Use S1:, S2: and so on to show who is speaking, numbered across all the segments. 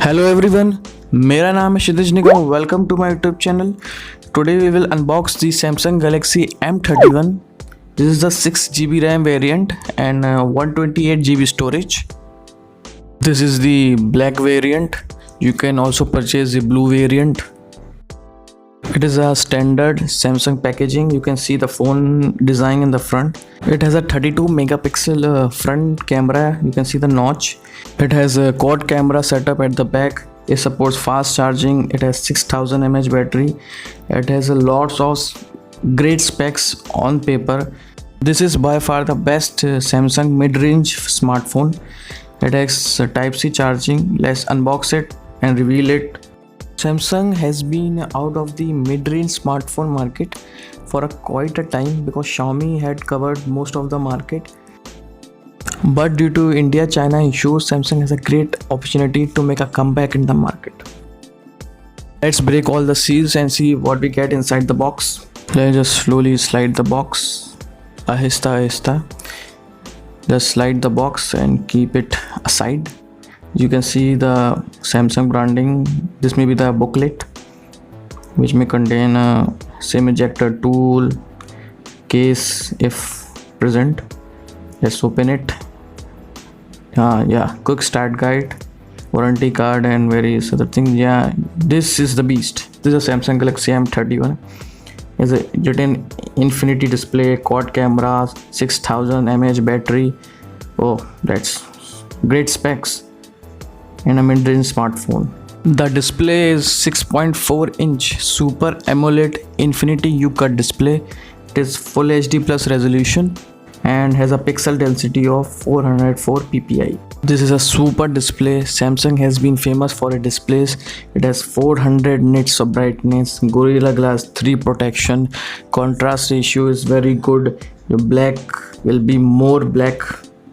S1: Hello everyone, मेरा नाम है Kshitij Nigam. Welcome to my YouTube channel. Today we will unbox the Samsung Galaxy M31। This is the 6 GB RAM variant and 128 GB storage. This is the black variant. You can also purchase the blue variant. It is a standard Samsung packaging. You can see the phone design in the front. It has a 32 megapixel front camera. You can see the notch. It has a quad camera setup at the back. It supports fast charging. It has 6000 mAh battery. It has a lots of great specs on paper. This is by far the best Samsung mid-range smartphone. It has Type-C charging. Let's unbox it and reveal it. Samsung has been out of the mid-range smartphone market for quite a time because Xiaomi had covered most of the market. But due to India-China issues, Samsung has a great opportunity to make a comeback in the market. Let's break all the seals and see what we get inside the box. Let's just slowly slide the box. Ahista ahista. Just slide the box and keep it aside. You can see the Samsung branding. This may be the booklet, which may contain a SIM ejector tool, case if present. Let's open it. Yeah, quick start guide, warranty card, and various other things. Yeah, this is the beast. This is a Samsung Galaxy M31. It's a written infinity display, quad cameras, 6000 mAh battery. Oh, that's great specs in a mid-range smartphone. The display is 6.4-inch Super AMOLED Infinity U-Cut display. It is Full HD Plus resolution and has a pixel density of 404 ppi. This is a super display. Samsung has been famous for its displays. It has 400 nits of brightness, Gorilla Glass 3 protection, contrast ratio is very good. The black will be more black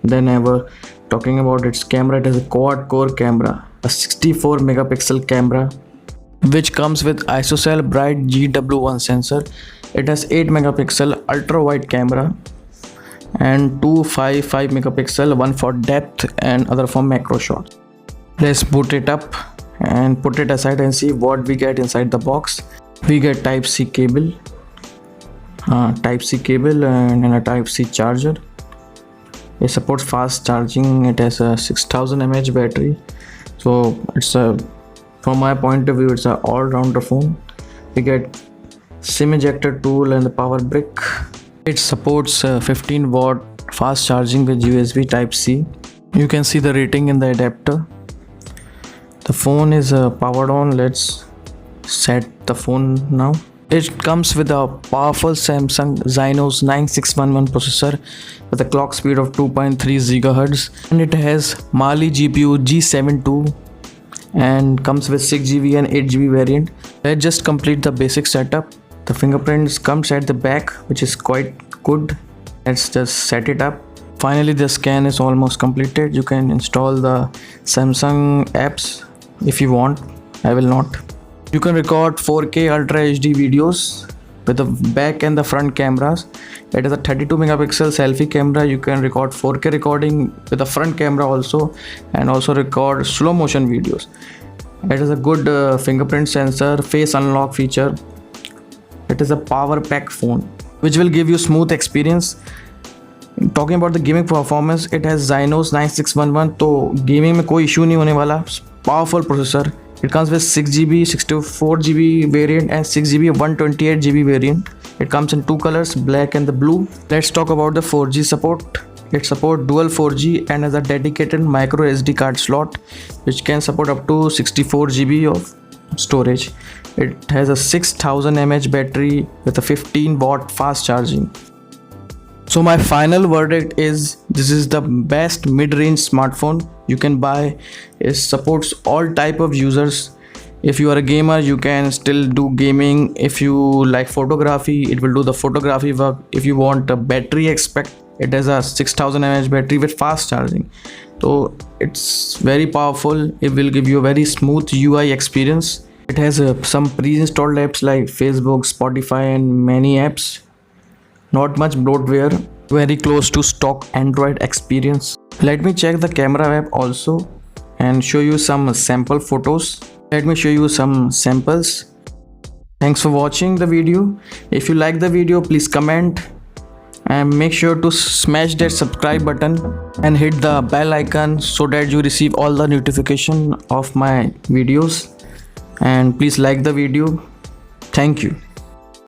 S1: than ever. Talking about its camera, it has a quad core camera, a 64 megapixel camera which comes with ISOCELL Bright GW1 sensor. It has 8 megapixel ultra wide camera and 255 megapixel, one for depth and other for macro shots. Let's boot it up and put it aside and see what we get inside the box. We get Type-C cable, and a Type-C charger. It supports fast charging. It has a 6000 mAh battery, so it's from my point of view, it's an all-rounder phone. We get SIM ejector tool and the power brick. It supports 15 watt fast charging with USB Type-C. You can see the rating in the adapter. The phone is powered on. Let's set the phone now. It comes with a powerful Samsung Exynos 9611 processor with a clock speed of 2.3 GHz, and it has Mali GPU G72 and comes with 6GB and 8GB variant. Let's just complete the basic setup. The fingerprints comes at the back, which is quite good. Let's just set it up. Finally, the scan is almost completed. You can install the Samsung apps if you want. I will not. You can record 4K Ultra HD videos with the back and the front cameras. It is a 32 megapixel selfie camera. You can record 4K recording with the front camera also, and also record slow motion videos. It is a good fingerprint sensor, face unlock feature. It is a power pack phone which will give you smooth experience. Talking about the gaming performance, it has Exynos 9611, तो gaming में कोई issue नहीं होने वाला. Powerful processor. It comes with 6GB, 64GB variant and 6GB 128GB variant. It comes in two colors, black and the blue. Let's talk about the 4G support. It supports dual 4G and has a dedicated micro SD card slot which can support up to 64GB of storage. It has a 6000 mAh battery with a 15 watt fast charging. So my final verdict is this is the best mid-range smartphone you can buy. It supports all type of users. If you are a gamer, you can still do gaming. If you like photography, it will do the photography work. If you want a battery aspect, it has a 6000 mAh battery with fast charging. So it's very powerful. It will give you a very smooth UI experience. It has some pre-installed apps like Facebook, Spotify and many apps. Not much bloatware, very close to stock Android experience. Let me check the camera app also and show you some sample photos. Let me show you some samples. Thanks for watching the video. If you like the video, please comment and make sure to smash that subscribe button and hit the bell icon so that you receive all the notification of my videos. And please like the video. Thank you.